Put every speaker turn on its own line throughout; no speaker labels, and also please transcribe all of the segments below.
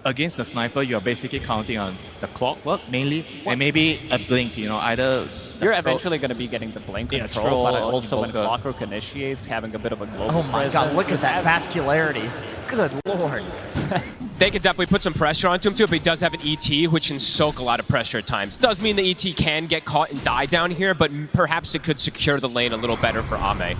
against the sniper, you're basically counting on the clockwork mainly, and maybe a blink, you know, either...
You're eventually going to be getting the blink control, but also when Clockwork initiates, having a bit of a global presence.
God, look at that vascularity. Good lord.
They can definitely put some pressure onto him too, but he does have an ET, which can soak a lot of pressure at times. Does mean the ET can get caught and die down here, but perhaps it could secure the lane a little better for Ame.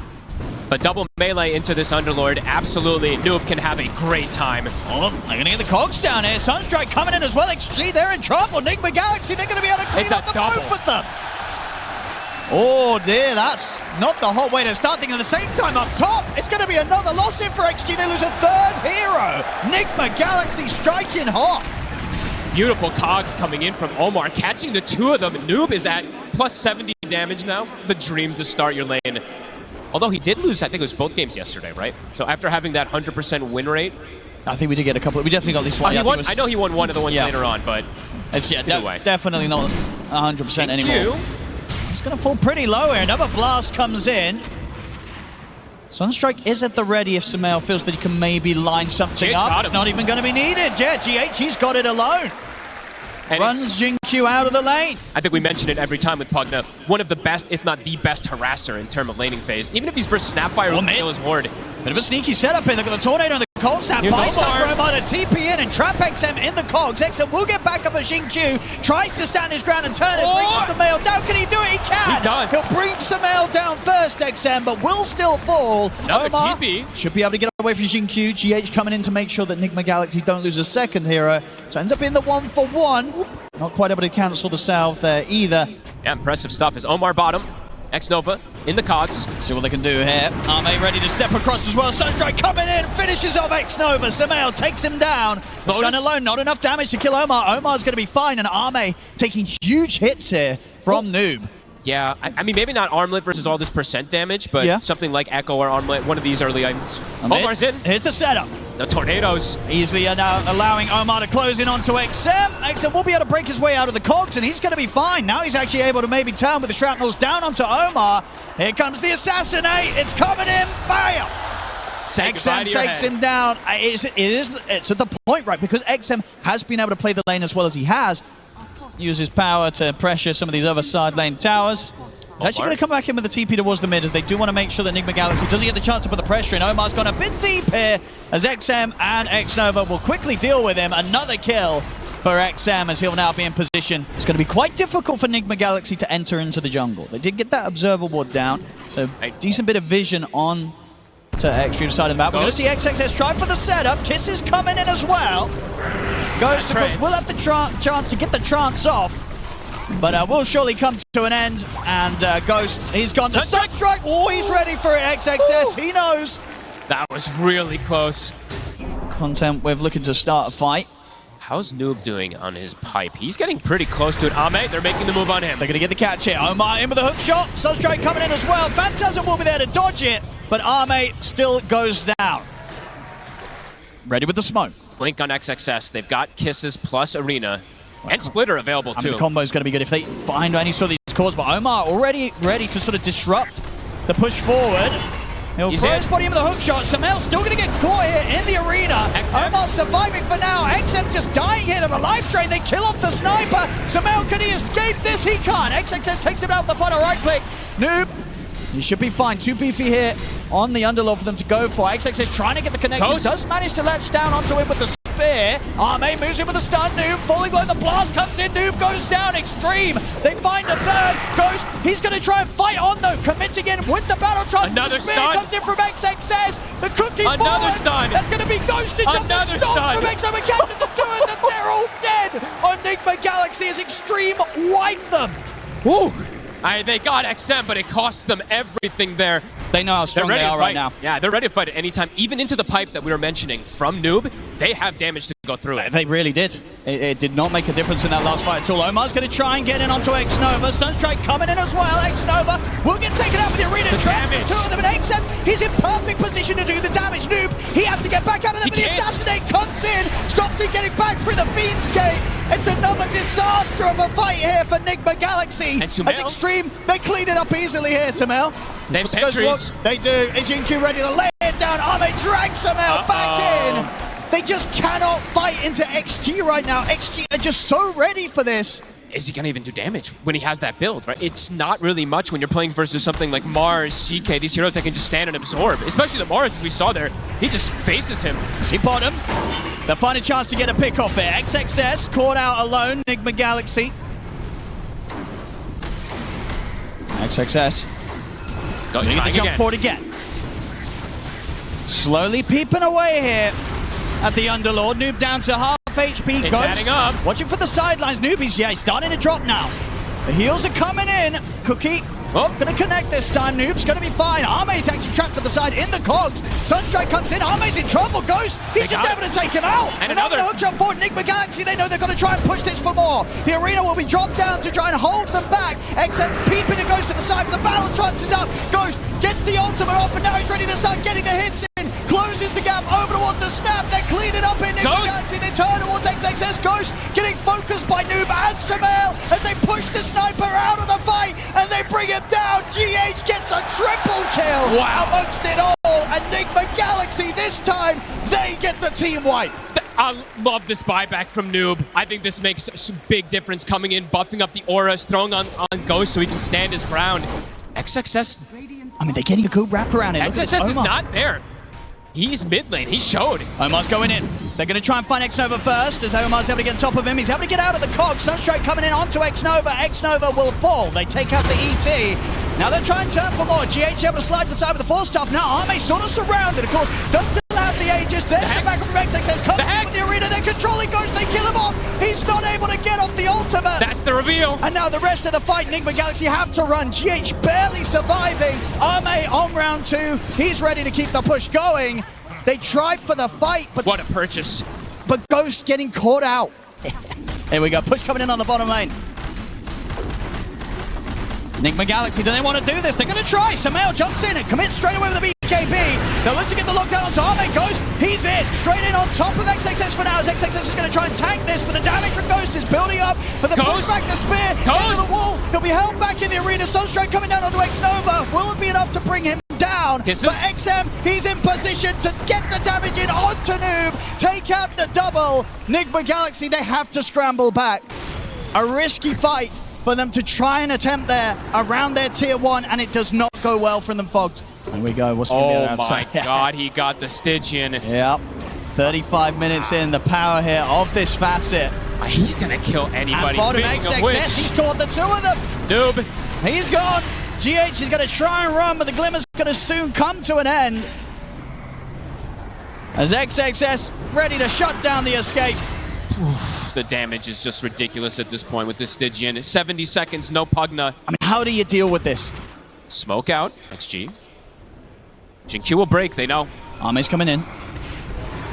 But double melee into this Underlord, absolutely, Noob can have a great time.
Oh, they're going to get the cogs down here. Sunstrike coming in as well. XG, they're in trouble. Nigma Galaxy, they're going to be able to clean up the both of them. Oh dear, that's not the hot way to start things. At the same time, up top, it's going to be another loss here for XG. They lose a third hero. Nigma Galaxy striking hot.
Beautiful cogs coming in from Omar, catching the two of them. Noob is at plus 70 damage now. The dream to start your lane. Although he did lose, I think it was both games yesterday, right? So after having that 100% win rate.
I think we did get a couple. We definitely got this one.
I know he won one of the ones later on, but
it's definitely not 100% anymore. It's going to fall pretty low here. Another blast comes in. Sunstrike is at the ready if Sumail feels that he can maybe line something up. It's not even going to be needed. Yeah, GH, he's got it alone. And runs Jingqiu out of the lane.
I think we mention it every time with Pugna. One of the best, if not the best, harasser in terms of laning phase. Even if he's versus Snapfire, who can kill his ward.
Bit of a sneaky setup here. They've got the Tornado and the Cold Snap. Buys time for Omar to TP in and trap XM in the cogs. XM will get back up at Jingqiu. Tries to stand his ground and turn it. Brings Sumail down. Can he do it? He can.
He does.
He'll bring Sumail down first, XM, but will still fall.
Another
Omar
TP.
should be able to get away from Jingqiu. GH coming in to make sure that Nigma Galaxy don't lose a second hero. So ends up being the 1-for-1. Not quite able to cancel the south there either.
Yeah, impressive stuff. Is Omar bottom. X-Nova in the cogs.
See what they can do here. Ame ready to step across as well. Sunstrike coming in, finishes off X-Nova. Sumail takes him down. Stun alone, not enough damage to kill Omar. Omar's going to be fine, and Ame taking huge hits here from Noob.
Yeah, I mean, maybe not Armlet versus all this percent damage, but something like Echo or Armlet, one of these early items. Omar's in.
Here's the setup.
The tornadoes.
Easily now allowing Omar to close in onto XM. XM will be able to break his way out of the cogs, and he's going to be fine. Now he's actually able to maybe turn with the shrapnels down onto Omar. Here comes the assassinate. It's coming in. Bam! XM takes him down. It's at the point, right, because XM has been able to play the lane as well as he has. Uses power to pressure some of these other side lane towers. He's actually going to come back in with the TP towards the mid as they do want to make sure that Nigma Galaxy doesn't get the chance to put the pressure in. Omar's gone a bit deep here as XM and X-Nova will quickly deal with him. Another kill for XM as he'll now be in position. It's going to be quite difficult for Nigma Galaxy to enter into the jungle. They did get that Observer ward down, so a decent bit of vision on to Xtreme side of the map. We're going to see XXS try for the setup. Kiss is coming in as well. Ghost, of course, will have the chance to get the trance off. But will surely come to an end, and Ghost, he's gone to Sunstrike. Oh, he's ready for it, XXS. He knows.
That was really close.
Content with looking to start a fight.
How's Noob doing on his pipe? He's getting pretty close to it. Ame, they're making the move on him.
They're going to get the catch here. Omar in with a hook shot. Sunstrike coming in as well. Phantasm will be there to dodge it, but Ame still goes down. Ready with the smoke.
Blink on XXS. They've got Kisses plus Arena. And Splitter available too.
The combo is going to be good if they find any sort of these cores, but Omar already ready to sort of disrupt the push forward. He'll throw his body in with a hook shot. Sumail still going to get caught here in the arena. Omar surviving for now. XM just dying here to the life drain. They kill off the sniper. Sumail, can he escape this? He can't. XXS takes him out with the final right click. Noob, he should be fine. 2 beefy here on the underlord for them to go for. XXS trying to get the connection. Ghost does manage to latch down onto him with the spear. Ame moves in with a stun. Noob falling low. The blast comes in. Noob goes down. Xtreme. They find a third. Ghost, he's going to try and fight on though. Committing in with the battle charge.
Another
the spear
stun
comes in from XXS. The cookie
Another
forward.
Stun.
That's going to be Ghostage on the stun from XM and catching the two of them. They're all dead on Nigma Galaxy as Xtreme wipe them.
Woo. They got XM, but it costs them everything there.
They know how strong they are right now.
Yeah, they're ready to fight at any time. Even into the pipe that we were mentioning from Noob, they have damage to go through it.
They really did. It did not make a difference in that last fight at all. Omar's going to try and get in onto X-Nova. Sunstrike coming in as well. X-Nova will get taken out with the arena. The two of them, and XM, he's in perfect position to do the damage. Noob, he has to get back out of there, but the assassinate comes in, stops him getting back through the Fiend's Gate. It's another disaster of a fight here for Nigma Galaxy.
And Sumail?
As Xtreme, they clean it up easily here, Sumail.
They have sentries.
They do. Is Jingqiu ready to lay it down? Ame drags Sumail back in. They just cannot fight into XG right now. XG are just so ready for this.
Is he gonna even do damage when he has that build, right? It's not really much when you're playing versus something like Mars, CK, these heroes that can just stand and absorb. Especially the Mars, as we saw there. He just faces him.
See bottom. They'll find a chance to get a pick off here. XXS caught out alone. Nigma Galaxy. XXS.
Trying
to jump
again.
forward again. Slowly peeping away here at the Underlord. Noob down to half HP.
It's
Ghost
adding up.
watching for the sidelines. Noob, he's starting to drop now. The heals are coming in. Cookie.
Oh.
Gonna connect this time. Noob's gonna be fine. Arme's actually trapped to the side in the cogs. Sunstrike comes in. Arme's in trouble. Ghost, he's just able to take him out.
And
another
another
hook shot forward. Nigma Galaxy, they know they're gonna try and push this for more. The arena will be dropped down to try and hold them back. XM peeping and goes to the side, but the battle trance is up. Ghost gets the ultimate off, and now he's ready to start getting the hits in. Closes the gap over towards the snap. They're cleaning up in Nigma Galaxy. They turn towards XXS. Ghost getting focused by Noob and Samael as they push the sniper out of the fight and they bring him down. GH gets a triple kill amongst it all. And Nigma Galaxy, this time, they get the team wipe.
I love this buyback from Noob. I think this makes a big difference coming in, buffing up the auras, throwing on Ghost so he can stand his ground. XXS...
I mean, they're getting a good wraparound in.
XXS is not there. He's mid lane. He showed.
Omar's going in. They're going to try and find Xnova first as Omar's able to get on top of him. He's able to get out of the cog. Sunstrike coming in onto Xnova. Xnova will fall. They take out the ET. Now they're trying to turn for more. GH able to slide to the side with the Force Staff. Now Arme sort of surrounded. Of course, does still have the Aegis. There's the back from XXS. Comes in with the arena. They're controlling Ghost. They kill him off. He's not able to get off the ultimate.
That's the reveal.
And now the rest of the fight, Nigma Galaxy have to run. GH barely surviving. Arme on round 2. He's ready to keep the push going. They tried for the fight, but
what a purchase.
But Ghost getting caught out. Here we go. Push coming in on the bottom lane. Nigma Galaxy, do they want to do this? They're going to try. Samael jumps in and commits straight away with the BKB. They'll look to get the lockdown onto Arme. Ghost, he's in. Straight in on top of XXS for now as XXS is going to try and tank this, but the damage from Ghost is building up. But the push back the spear into the wall. He'll be held back in the arena. Sunstrike coming down onto Xnova. Will it be enough to bring him down? But XM, he's in position to get the damage in onto Noob. Take out the double. Nigma Galaxy, they have to scramble back. A risky fight for them to try and attempt there around their tier 1, and it does not go well from them, Fogged. There we go. What's going to be
Oh my god, he got the Stygian.
Yep. 35 minutes in, the power here of this facet.
He's going to kill anybody.
And bottom XXS, he's caught the 2 of them.
Noob.
He's gone. GH is going to try and run, but the Glimmer's going to soon come to an end. As XXS ready to shut down the escape.
The damage is just ridiculous at this point with this Stygian. 70 seconds, no Pugna.
I mean, how do you deal with this?
Smoke out, XG. Jinq will break, they know.
Arme's coming in.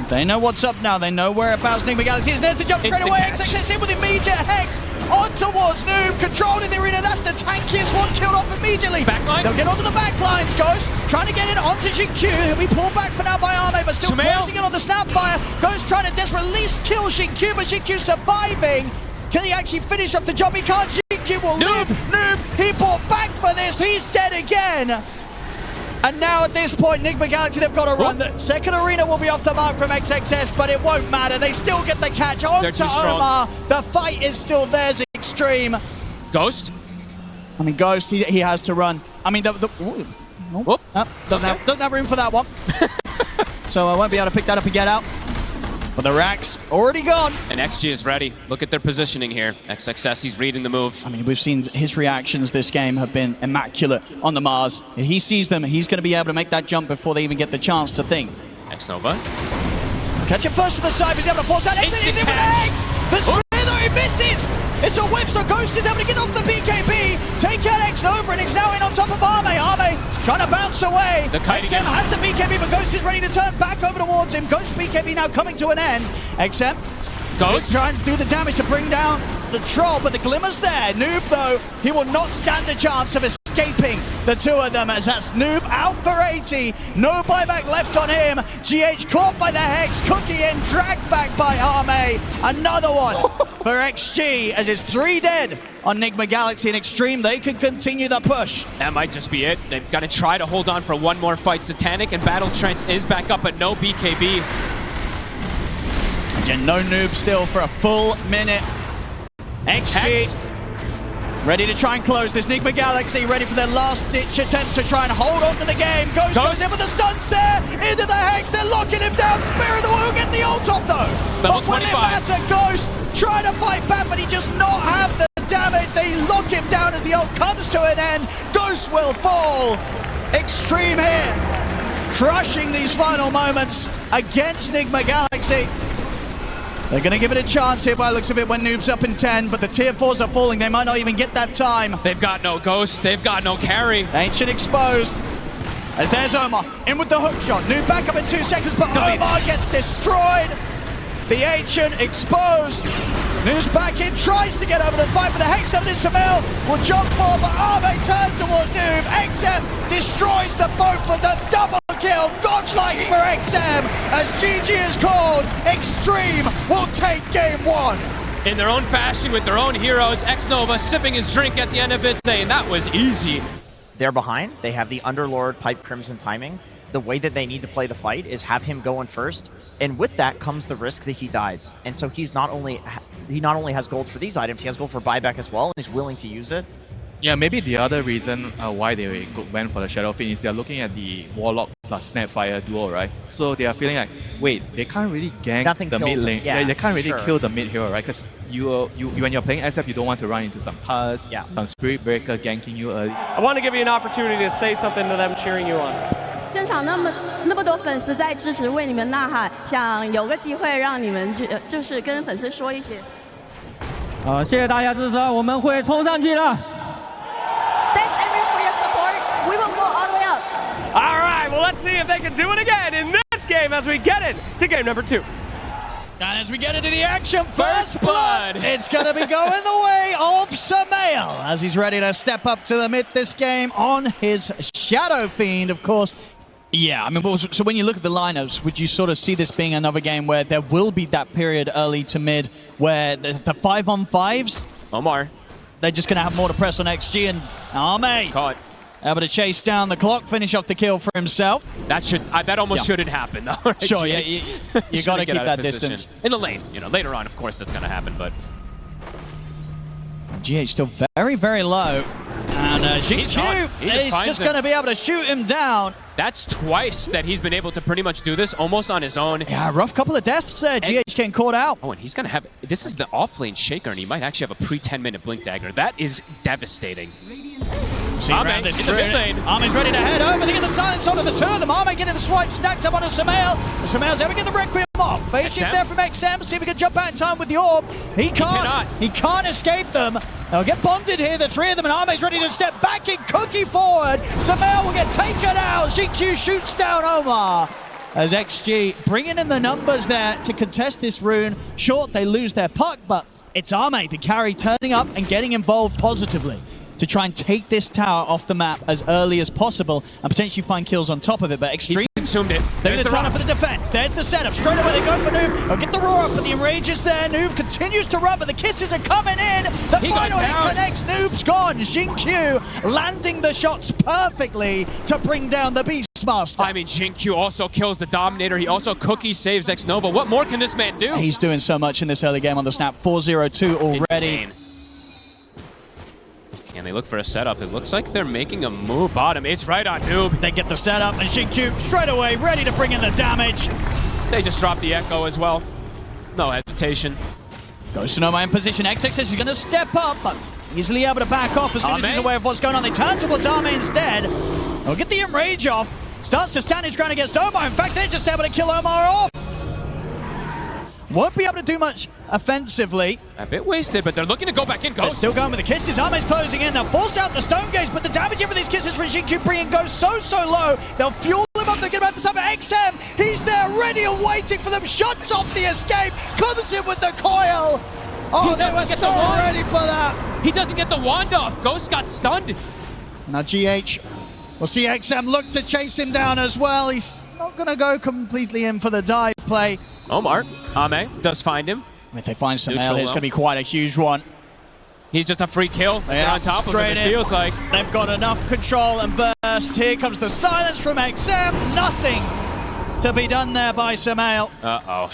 They know what's up now. They know whereabouts Nigma Galaxy is. There's the jump straight away. XXS in with immediate Hex on towards Noob. Controlled in the arena. That's the tankiest one killed off immediately.
Backline.
They'll get onto the backlines. Ghost trying to get it onto Xingqiu. He'll be pulled back for now by Arme, but still closing in on the Snapfire. Ghost trying to desperately kill Xingqiu, but Xingqiu surviving. Can he actually finish off the job? He can't. Xingqiu will live. Noob, he bought back for this. He's dead again. And now at this point, Nigma Galaxy, they've got to run. The second arena will be off the mark from XXS, but it won't matter. They still get the catch onto Omar. The fight is still theirs, Xtreme.
Ghost?
I mean, Ghost, he has to run. I mean, doesn't have room for that one. So I won't be able to pick that up and get out. But the Rack's already gone.
And XG is ready. Look at their positioning here. XXS, he's reading the move.
I mean, we've seen his reactions this game have been immaculate on the Mars. If he sees them, he's going to be able to make that jump before they even get the chance to think.
Xnova.
Catch him first to the side, he's able to force out. He's in with the X! The spray though, he misses! It's a whiff, so Ghost is able to get off the BKB, take out Xnova, and it's now in on top of Arme. Arme trying to bounce away. XM had the BKB, but Ghost is ready to turn back over towards him. Ghost BKB now coming to an end. XM
Ghost
trying to do the damage to bring down the troll, but the Glimmer's there. Noob, though, he will not stand a chance of escaping the 2 of them, as that's Noob out for 80. No buyback left on him. GH caught by the Hex. Cookie in, dragged back by Arme. Another one for XG, as it's 3 dead on Nigma Galaxy and Xtreme. They can continue the push.
That might just be it. They've got to try to hold on for one more fight. Satanic and Battle Trance is back up, but no BKB.
Again, no noob still for a full minute. XG ready to try and close this. Nigma Galaxy ready for their last-ditch attempt to try and hold on to the game. Ghost goes in with the stuns there, into the Hex, they're locking him down. Spirit will get the ult off though.
Level
but will it
25.
matter? Ghost trying to fight back, but he just not have the damage. They lock him down as the ult comes to an end. Ghost will fall. Xtreme here, crushing these final moments against Nigma Galaxy. They're going to give it a chance here by the looks of it when Noob's up in 10, but the tier 4s are falling. They might not even get that time.
They've got no ghost. They've got no carry.
Ancient exposed. As there's Omar, in with the hook shot. Noob back up in 2 seconds, but Omar gets destroyed. The Ancient exposed. Noob's back in, tries to get over the fight, but the Hex of Ismail will jump forward, but Arme turns towards Noob. XM destroys the boat for the double kill. Godlike for XM, as GG is called. Xtreme will take game 1.
In their own fashion, with their own heroes, Xnova sipping his drink at the end of it, saying that was easy.
They're behind. They have the Underlord Pipe Crimson timing. The way that they need to play the fight is have him go in first, and with that comes the risk that he dies. And so he not only has gold for these items, he has gold for buyback as well, and is willing to use it.
Yeah, maybe the other reason why they went for the Shadow Fiend is they're looking at the Warlock plus Snapfire duo, right? So they are feeling like, wait, they can't really gank
Nothing
the mid
kills
lane.
him. Yeah,
they can't really
sure.
kill the mid hero, right? Because when you're playing SF, you don't want to run into some Tuz, some Spirit Breaker ganking you early.
I want to give you an opportunity to say something to them cheering you on.
现场那么多粉丝在支持，为你们呐喊，想有个机会让你们就是跟粉丝说一些。
谢谢大家支持，我们会冲上去的。
Thanks everyone for your support. We will go all the way up.
All right, well, let's see if they can do it again in this game as we get into game number 2.
And as we get into the action, first blood, it's going to be going the way of Samael as he's ready to step up to the mid this game on his Shadow Fiend, of course. Yeah, I mean, so when you look at the lineups, would you sort of see this being another game where there will be that period early to mid where the 5-on-5s,
Omar,
they're just going to have more to press on XG, and Arme
caught.
able to chase down the clock, finish off the kill for himself.
That almost shouldn't happen though. Right?
Sure, yeah, you got to keep that distance.
In the lane, later on, of course, that's going to happen, but
GH still very, very low. And Xingqiu is just going to be able to shoot him down.
That's twice that he's been able to pretty much do this almost on his own.
Yeah, rough couple of deaths there. GH getting caught out.
Oh, and he's going to have... This is the off-lane Shaker, and he might actually have a pre-10-minute Blink Dagger. That is devastating.
See
Arme
this
in the mid lane.
Arme's ready to head over. They get the silence onto the two of them. Arme getting the swipe stacked up onto Samael. Samael's able to get the Requiem off. Phase shift there from XM. See if he can jump out in time with the orb. He can't. He can't escape them. They'll get bonded here, the three of them, and Arme's ready to step back in, cookie forward. Samael will get taken out. Xingqiu shoots down Omar. As XG bringing in the numbers there to contest this rune. Short, they lose their puck, but it's Arme, the carry, turning up and getting involved positively to try and take this tower off the map as early as possible and potentially find kills on top of it. But Xtreme,
he's consumed it.
They're going to turn up for the defense. There's the setup. Straight away they go for Noob. They'll get the roar up, but the enrage is there. Noob continues to run, but the kisses are coming in. The final hit connects. Noob's gone. Xingqiu landing the shots perfectly to bring down the Beastmaster.
I mean, Xingqiu also kills the Dominator. He also cookie saves Xnova. What more can this man do?
He's doing so much in this early game on the snap. 4-0-2 already.
Insane. And they look for a setup. It looks like they're making a move bottom. It's right on Noob.
They get the setup, and Xingqiu straight away ready to bring in the damage.
They just drop the Echo as well. No hesitation.
Goes to Noma in position. XX is going to step up, but easily able to back off as soon as he's aware of what's going on. They turn towards Arme instead. They'll get the enrage off. Starts to stand his ground against Omar. In fact, they're just able to kill Omar off. Won't be able to do much offensively.
A bit wasted, but they're looking to go back in.
They're still going with the kisses. Arme's closing in. They'll force out the stone gaze, but the damage in for these kisses from Xingqiu bringing goes so low. They'll fuel him up. They're getting about to sub XM. He's there ready and waiting for them. Shots off the escape. Comes in with the coil. Oh, they were so ready for that.
He doesn't get the wand off. Ghost got stunned.
Now GH, we'll see XM look to chase him down as well. He's not going to go completely in for the dive play.
Omar, Arme does find him.
If they find Samael, it's going to be quite a huge one.
He's just a free kill. They're on top of him, it feels like.
They've got enough control and burst. Here comes the silence from XM. Nothing to be done there by Samael.
Uh-oh.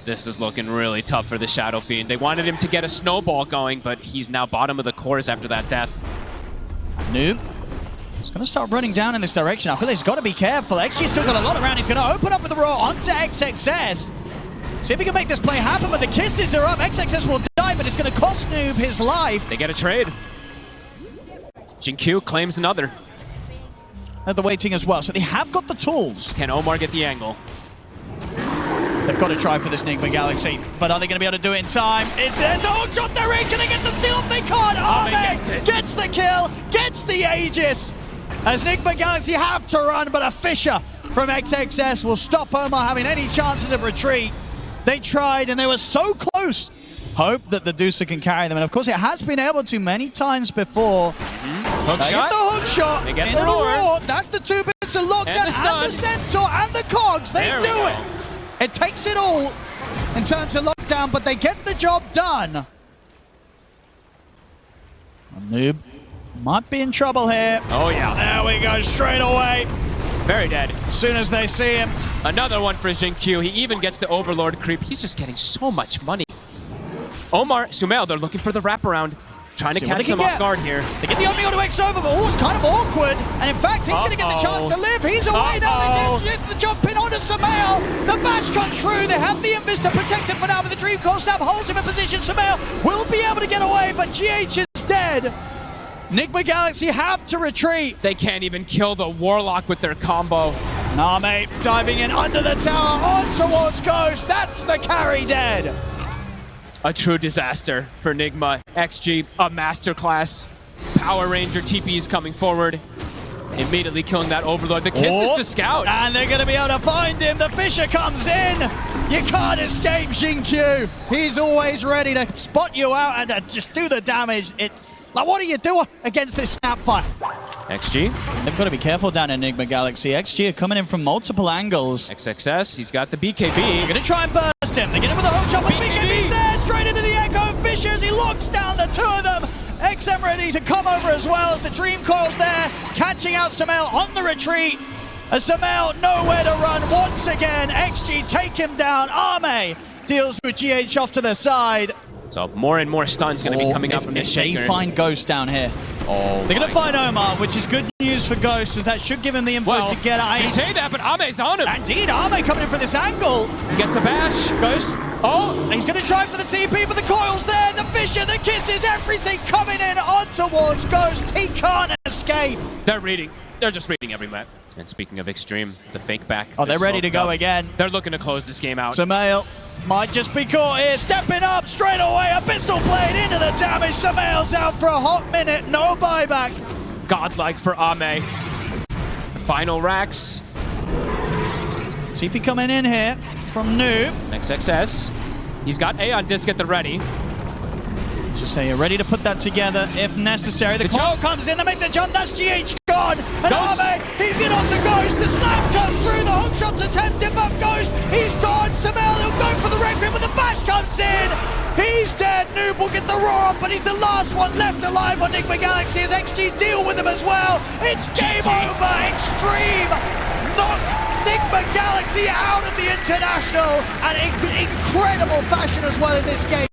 This is looking really tough for the Shadow Fiend. They wanted him to get a snowball going, but he's now bottom of the cores after that death.
Noob. He's going to start running down in this direction. I feel like he's got to be careful. XG still got a lot around. He's going to open up with the roar onto XXS. See if he can make this play happen, but the kisses are up. XXS will die, but it's going to cost Noob his life.
They get a trade. Jinkyu claims another.
They're waiting as well, so they have got the tools.
Can Omar get the angle?
They've got to try for this Nigma Galaxy, but are they going to be able to do it in time? It's the hook shot, they're in. Can they get the steal off? They can't. Ame gets the kill, gets the Aegis. As Nigma Galaxy have to run, but a Fisher from XXS will stop Omar having any chances of retreat. They tried, and they were so close. Hope that the DOTA can carry them, and of course it has been able to many times before.
Hook
They
shot.
get the hook shot
They get
into
the
the
roar.
roar. That's the 2 bits of lockdown and the Centaur and the Cogs. They
There we
do
go.
it. It takes it all in terms of lockdown, but they get the job done. Noob might be in trouble here.
Oh, yeah.
There we go, straight away.
Very dead.
As soon as they see him.
Another one for Jinkyu. He even gets the Overlord creep. He's just getting so much money. Omar, Sumail, they're looking for the wraparound. Trying to
See what
catch
they can
them off
get.
guard here.
They get the Omni onto X-Over, but it's kind of awkward. And in fact, he's going to get the chance to live. He's away now. They get the jump in onto Sumail. The bash comes through. They have the Invis to protect him for now, but the Dream Coil Snap holds him in position. Sumail will be able to get away, but GH is dead. Nigma Galaxy have to retreat.
They can't even kill the Warlock with their combo.
Name diving in under the tower on towards Ghost. That's the carry dead.
A true disaster for Nigma. XG, a masterclass. Power Ranger TP's coming forward. Immediately killing that Overlord. The kiss is to Scout.
And they're going to be able to find him. The Fisher comes in. You can't escape Jinkyu. He's always ready to spot you out and just do the damage. It's like, what do you do against this Snapfire?
XG.
They've got to be careful down in Nigma Galaxy. XG are coming in from multiple angles.
XXS, he's got the BKB.
They're going to try and burst him. They get him with a hook shot, but the BKB's there. Straight into the Echo. Fisher as he locks down the two of them. XM ready to come over as well as the Dream Coil's there. Catching out Sumail on the retreat. As Sumail nowhere to run once again. XG take him down. Ame deals with GH off to the side.
So more and more stuns going to be coming out from this shaker.
They find Ghost down here.
Oh,
they're going to find Omar, which is good news for Ghost, as that should give him the info to get out.
You say that, but Ame's on him.
Indeed, Ame coming in for this angle.
He gets the bash.
Ghost.
Oh,
he's going to try for the TP, but the coil's there. The Fisher, the kisses, everything coming in on towards Ghost. He can't escape.
They're reading. They're just reading every map. And speaking of Xtreme, the fake back.
Oh, they're ready to go again.
They're looking to close this game out.
Sumail might just be caught here. Stepping up straight away. Abyssal Blade into the damage. Sumail's out for a hot minute. No buyback.
Godlike for Ame. Final racks.
TP coming in here from Noob.
XXS. He's got A on disc at the ready.
Just say you're ready to put that together if necessary. The call comes in to make the jump. That's GH gone. And Ame, he's in onto Ghost. The slap comes through. The hook shot's attempted, but Ghost, he's gone. Sumail, he'll go for the Requiem, but the bash comes in. He's dead. Noob will get the roar, but he's the last one left alive on Nigma Galaxy as XG deal with him as well. It's game over. Xtreme knock Nigma Galaxy out of the International, and in incredible fashion as well in this game.